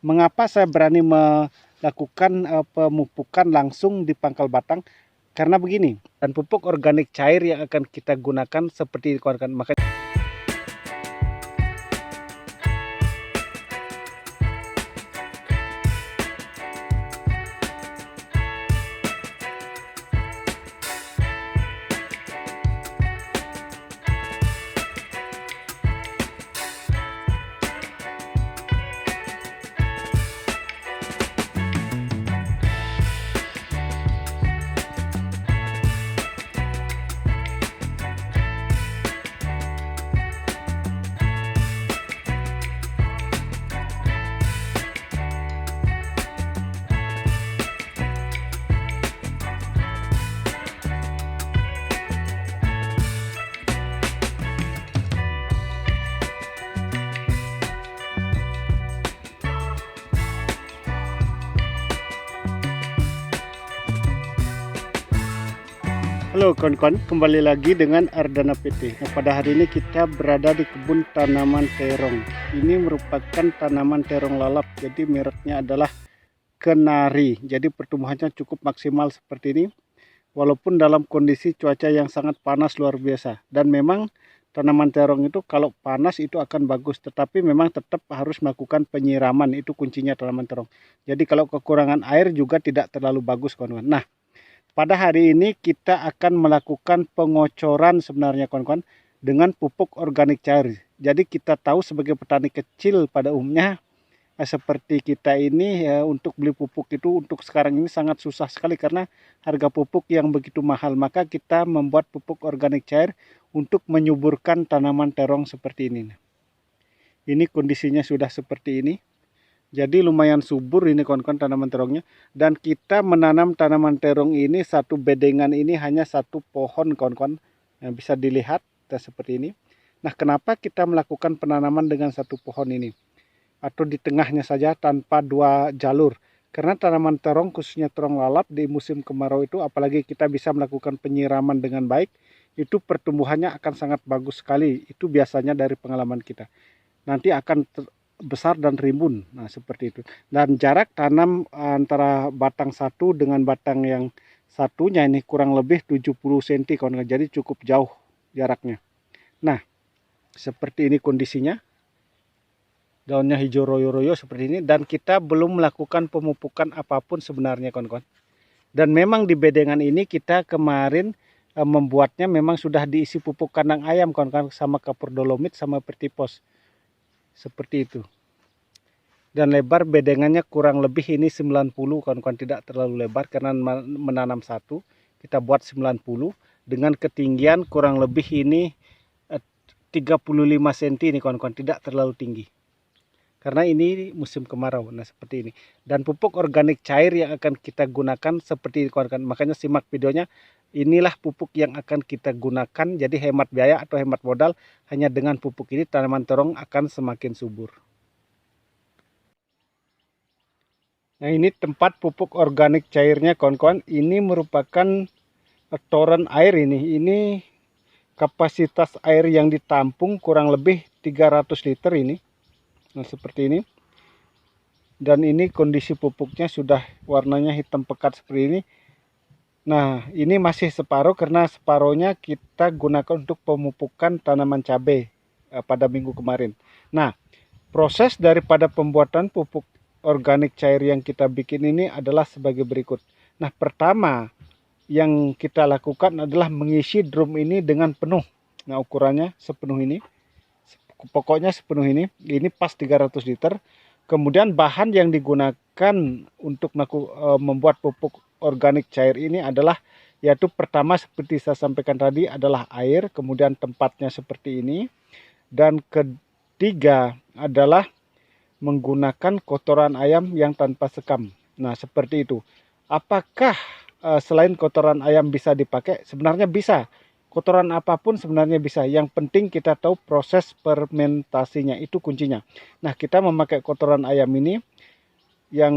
mengapa saya berani melakukan pemupukan langsung di pangkal batang? Karena begini, dan pupuk organik cair yang akan kita gunakan seperti kawan-kawan. Makanya halo kawan-kawan, kembali lagi dengan Ardana PT. Nah, pada hari ini kita berada di kebun tanaman terong. Ini merupakan tanaman terong lalap, jadi mereknya adalah Kenari. Jadi pertumbuhannya cukup maksimal seperti ini, walaupun dalam kondisi cuaca yang sangat panas luar biasa. Dan memang tanaman terong itu kalau panas itu akan bagus, tetapi memang tetap harus melakukan penyiraman, itu kuncinya tanaman terong. Jadi kalau kekurangan air juga tidak terlalu bagus kawan-kawan. Nah, pada hari ini kita akan melakukan pengocoran sebenarnya kawan-kawan dengan pupuk organik cair. Jadi kita tahu sebagai petani kecil pada umumnya seperti kita ini ya, untuk beli pupuk itu untuk sekarang ini sangat susah sekali karena harga pupuk yang begitu mahal. Maka kita membuat pupuk organik cair untuk menyuburkan tanaman terong seperti ini. Ini kondisinya sudah seperti ini. Jadi lumayan subur ini kawan-kawan tanaman terongnya. Dan kita menanam tanaman terong ini, satu bedengan ini hanya satu pohon kawan-kawan. Yang bisa dilihat seperti ini. Nah, kenapa kita melakukan penanaman dengan satu pohon ini? Atau di tengahnya saja tanpa dua jalur. Karena tanaman terong, khususnya terong lalap di musim kemarau itu, apalagi kita bisa melakukan penyiraman dengan baik, itu pertumbuhannya akan sangat bagus sekali. Itu biasanya dari pengalaman kita. Nanti akan besar dan rimbun, nah seperti itu. Dan jarak tanam antara batang satu dengan batang yang satunya ini kurang lebih 70 cm kawan-kawan. Jadi cukup jauh jaraknya. Nah, seperti ini kondisinya. Daunnya hijau royo-royo seperti ini, dan kita belum melakukan pemupukan apapun sebenarnya kawan-kawan. Dan memang di bedengan ini kita kemarin membuatnya memang sudah diisi pupuk kandang ayam kawan-kawan, sama kapur dolomit sama pertipos. Seperti itu. Dan lebar bedengannya kurang lebih ini 90 kawan-kawan, tidak terlalu lebar karena menanam satu. Kita buat 90 dengan ketinggian kurang lebih ini 35 cm ini kawan-kawan, tidak terlalu tinggi. Karena ini musim kemarau. Nah, seperti ini. Dan pupuk organik cair yang akan kita gunakan seperti ini kawan-kawan. Makanya simak videonya. Inilah pupuk yang akan kita gunakan. Jadi hemat biaya atau hemat modal. Hanya dengan pupuk ini tanaman terong akan semakin subur. Nah, ini tempat pupuk organik cairnya kawan-kawan. Ini merupakan toren air ini. Ini kapasitas air yang ditampung kurang lebih 300 liter ini. Nah, seperti ini. Dan ini kondisi pupuknya sudah warnanya hitam pekat seperti ini. Nah, ini masih separuh karena separuhnya kita gunakan untuk pemupukan tanaman cabai pada minggu kemarin. Nah, proses daripada pembuatan pupuk organik cair yang kita bikin ini adalah sebagai berikut. Nah, pertama yang kita lakukan adalah mengisi drum ini dengan penuh. Nah, ukurannya sepenuh ini. Pokoknya sepenuh ini. Ini pas 300 liter. Kemudian bahan yang digunakan untuk membuat pupuk organik cair ini adalah, yaitu pertama seperti saya sampaikan tadi adalah air, kemudian tempatnya seperti ini, dan ketiga adalah menggunakan kotoran ayam yang tanpa sekam. Nah, seperti itu. Apakah selain kotoran ayam bisa dipakai? Sebenarnya bisa. Kotoran apapun sebenarnya bisa. Yang penting kita tahu proses fermentasinya, itu kuncinya. Nah, kita memakai kotoran ayam ini yang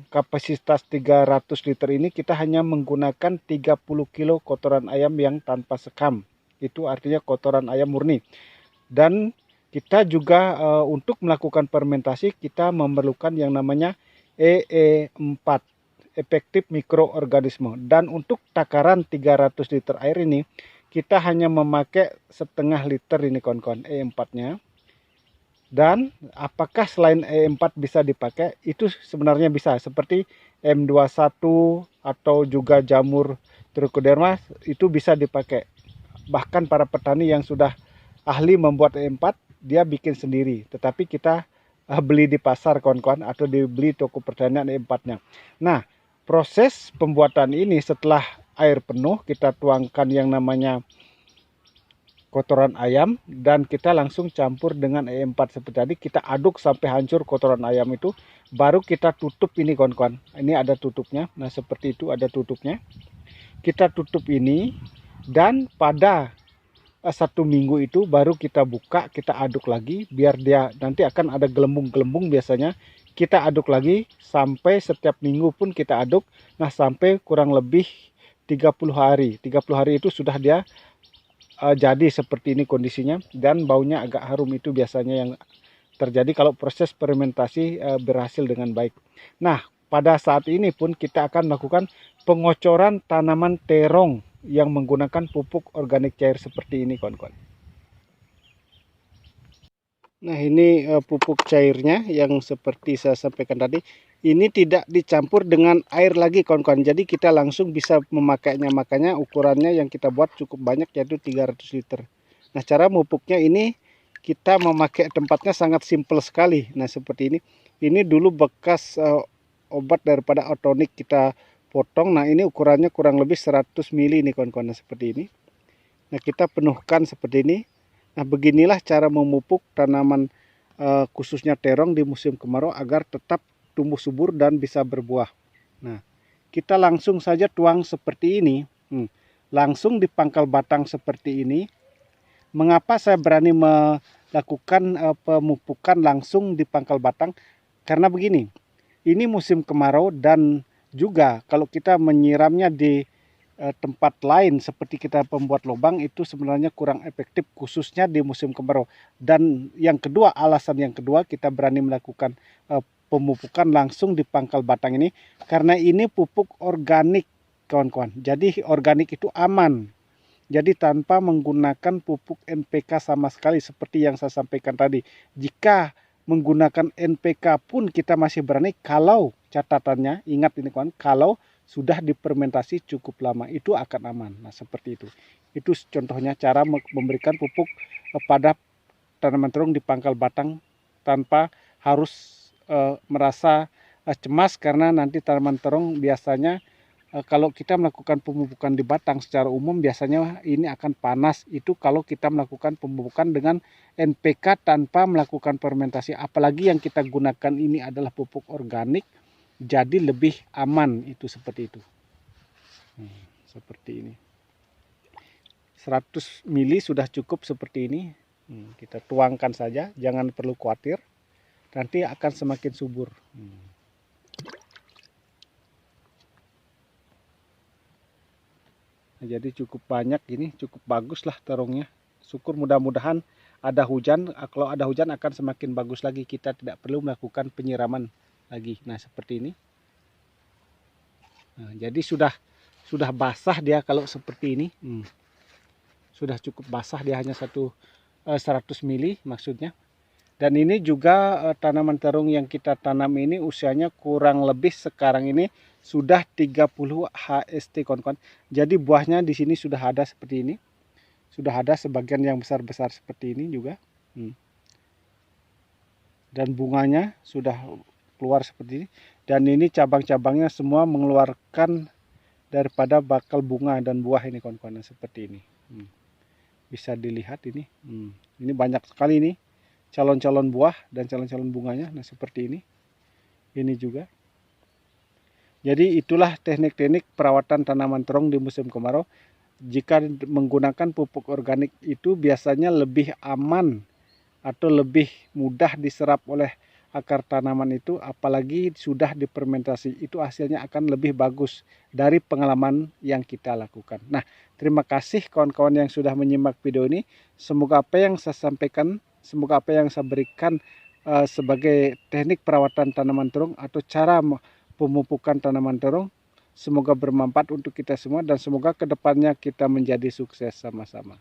kapasitas 300 liter ini, kita hanya menggunakan 30 kilo kotoran ayam yang tanpa sekam. Itu artinya kotoran ayam murni. Dan Kita juga untuk melakukan fermentasi kita memerlukan yang namanya EE4, efektif mikroorganisme. Dan untuk takaran 300 liter air ini kita hanya memakai setengah liter ini kawan-kawan, E4-nya. Dan apakah selain E4 bisa dipakai? Itu sebenarnya bisa, seperti M21 atau juga jamur trichoderma itu bisa dipakai. Bahkan para petani yang sudah ahli membuat E4 dia bikin sendiri, tetapi kita beli di pasar kawan-kawan atau dibeli toko pertanian E4-nya. Nah, proses pembuatan ini setelah air penuh kita tuangkan yang namanya kotoran ayam dan kita langsung campur dengan E4 seperti tadi, kita aduk sampai hancur kotoran ayam itu, baru kita tutup ini kawan-kawan. Ini ada tutupnya. Nah, seperti itu ada tutupnya. Kita tutup ini dan pada 1 minggu itu baru kita buka, kita aduk lagi biar dia nanti akan ada gelembung-gelembung biasanya. Kita aduk lagi sampai setiap minggu pun kita aduk. Nah, sampai kurang lebih 30 hari. 30 hari itu sudah dia jadi seperti ini kondisinya dan baunya agak harum. Itu biasanya yang terjadi kalau proses fermentasi berhasil dengan baik. Nah, pada saat ini pun kita akan melakukan pengocoran tanaman terong yang menggunakan pupuk organik cair seperti ini kawan-kawan. Nah, ini pupuk cairnya yang seperti saya sampaikan tadi. Ini tidak dicampur dengan air lagi kawan-kawan. Jadi kita langsung bisa memakainya. Makanya ukurannya yang kita buat cukup banyak, yaitu 300 liter. Nah, cara memupuknya ini kita memakai tempatnya sangat simpel sekali. Nah, seperti ini. Ini dulu bekas obat daripada otonik kita potong. Nah, ini ukurannya kurang lebih 100 ml nih kawan-kawan. Nah, seperti ini. Nah, kita penuhkan seperti ini. Nah, beginilah cara memupuk tanaman khususnya terong di musim kemarau agar tetap tumbuh subur dan bisa berbuah. Nah, kita langsung saja tuang seperti ini. Langsung di pangkal batang seperti ini. Mengapa saya berani melakukan pemupukan langsung di pangkal batang? Karena begini, ini musim kemarau dan juga kalau kita menyiramnya di tempat lain seperti kita membuat lubang itu sebenarnya kurang efektif khususnya di musim kemarau. Dan yang kedua, alasan yang kedua kita berani melakukan pemupukan langsung di pangkal batang ini karena ini pupuk organik kawan-kawan. Jadi organik itu aman. Jadi tanpa menggunakan pupuk NPK sama sekali seperti yang saya sampaikan tadi. Jika menggunakan NPK pun kita masih berani kalau catatannya, ingat ini kawan, kalau sudah difermentasi cukup lama itu akan aman. Nah, seperti itu. Itu contohnya cara memberikan pupuk pada tanaman terong di pangkal batang tanpa harus merasa cemas karena nanti tanaman terong biasanya kalau kita melakukan pemupukan di batang secara umum biasanya ini akan panas. Itu kalau kita melakukan pemupukan dengan NPK tanpa melakukan fermentasi. Apalagi yang kita gunakan ini adalah pupuk organik. Jadi lebih aman itu seperti itu. Seperti ini. 100 mili sudah cukup seperti ini. Kita tuangkan saja, jangan perlu khawatir. Nanti akan semakin subur. Nah, jadi cukup banyak ini, cukup bagus lah terongnya. Syukur mudah-mudahan ada hujan. Kalau ada hujan akan semakin bagus lagi. Kita tidak perlu melakukan penyiraman lagi. Nah, seperti ini. Nah, jadi sudah basah dia kalau seperti ini. Sudah cukup basah, dia hanya 100 mili maksudnya. Dan ini juga tanaman terong yang kita tanam ini usianya kurang lebih sekarang ini sudah 30 HST kawan-kawan. Jadi buahnya di sini sudah ada seperti ini. Sudah ada sebagian yang besar-besar seperti ini juga. Dan bunganya sudah keluar seperti ini. Dan ini cabang-cabangnya semua mengeluarkan daripada bakal bunga dan buah ini kawan-kawan, seperti ini. Bisa dilihat ini. Ini banyak sekali ini calon-calon buah dan calon-calon bunganya. Nah, seperti ini. Ini juga. Jadi itulah teknik-teknik perawatan tanaman terong di musim kemarau. Jika menggunakan pupuk organik itu biasanya lebih aman atau lebih mudah diserap oleh akar tanaman itu, apalagi sudah difermentasi, itu hasilnya akan lebih bagus dari pengalaman yang kita lakukan. Nah, terima kasih kawan-kawan yang sudah menyimak video ini. Semoga apa yang saya sampaikan, semoga apa yang saya berikan sebagai teknik perawatan tanaman terung atau cara pemupukan tanaman terung, semoga bermanfaat untuk kita semua dan semoga kedepannya kita menjadi sukses sama-sama.